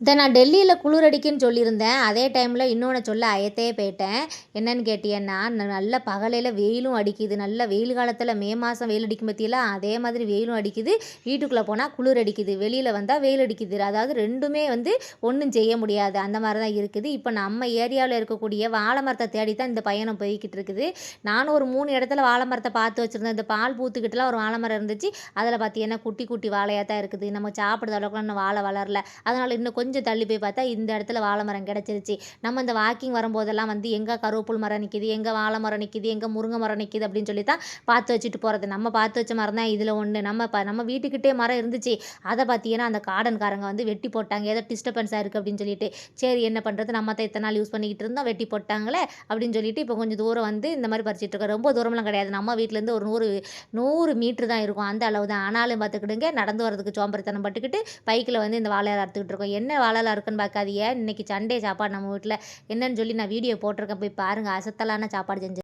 நான் டெல்லியில குளிர் அடிக்குன்னு சொல்லியிருந்தேன். அதே டைம்ல இன்னொன்னு சொல்ல அயத்தே போயிட்டேன். என்னன்னு கேட்டீங்கன்னா, நல்ல பகலையில வெயிலும் அடிக்குது. நல்ல வெயில் காலத்தில மே மாசம் வெயில் அடிக்கும் பாத்தீங்களா, அதே மாதிரி வெயிலும் அடிக்குது. வீட்டுக்குள்ள போனா குளிர் அடிக்குது. வெளியில வந்தா வெயில் அடிக்குது. அதாவது 2மே வந்து ஒண்ணும் செய்ய முடியாது. அந்த மாரி தான் இருக்குது. இப்ப நம்ம ஏரியாவுல இருக்கக்கூடிய வாழை மரத்த தேடி தான் இந்த பயணம் போய்க்கிட்டு இருக்குது. நானும் ஒரு 3 இடத்துல வாழை மரத்த பார்த்து வச்சிருந்தேன். இந்த பால் பூத்துக்கிட்டுலாம் ஒரு வாழை மரம் இருந்துச்சு. அதில பார்த்தீங்கன்னா, குட்டி குட்டி வாழையா தான் இருக்குது. நம்ம சாப்பிடுற அளவுக்குலாம் இன்னும் வாழை வளரல. அதனால இன்னும் கொஞ்சம் தள்ளி போய் பார்த்தா இந்த இடத்துல வாழை மரம் கிடச்சிருச்சு. நம்ம இந்த வாக்கிங் வரும்போதெல்லாம் வந்து எங்கே கருவேப்பில் மரம் நிற்கிது, எங்கே வாழை மரம் நிற்கிது, எங்கே முருங்கை மரம் நிற்கிது அப்படின்னு சொல்லி தான் பார்த்து வச்சுட்டு போகிறது. நம்ம பார்த்து வச்ச மரம் தான் இதில் ஒன்று. நம்ம வீட்டுக்கிட்டே மரம் இருந்துச்சு. அதை பார்த்தீங்கன்னா அந்த கார்டன்காரங்க வந்து வெட்டி போட்டாங்க. ஏதோ டிஸ்டர்பன்ஸாக இருக்குது அப்படின்னு சொல்லிட்டு. சரி என்ன பண்ணுறது, நம்ம தான் இத்தனை நாள் யூஸ் பண்ணிக்கிட்டு இருந்தோம், வெட்டி போட்டாங்களே அப்படின்னு சொல்லிட்டு இப்போ கொஞ்சம் தூரம் வந்து இந்த மாதிரி பறிச்சிட்டு இருக்கோம். ரொம்ப தூரம்லாம் கிடையாது. நம்ம வீட்டிலேருந்து ஒரு 100 மீட்டர் தான் இருக்கும். அந்த அளவு தான். ஆனாலும் பார்த்துக்கிடுங்க, நடந்து வரதுக்கு சோம்பேறித்தனம் பட்டுக்கிட்டு பைக்கில் வந்து இந்த வாழையில அறுத்துக்கிட்டு இருக்கோம். என்ன வாழையில இருக்குன்னு பார்க்காதீங்க. இன்னைக்கு சண்டே சாப்பாடு நம்ம வீட்டில் என்னன்னு சொல்லி நான் வீடியோ போட்டிருக்கேன். போய் பாருங்கள். அசத்தலான சாப்பாடு செஞ்சு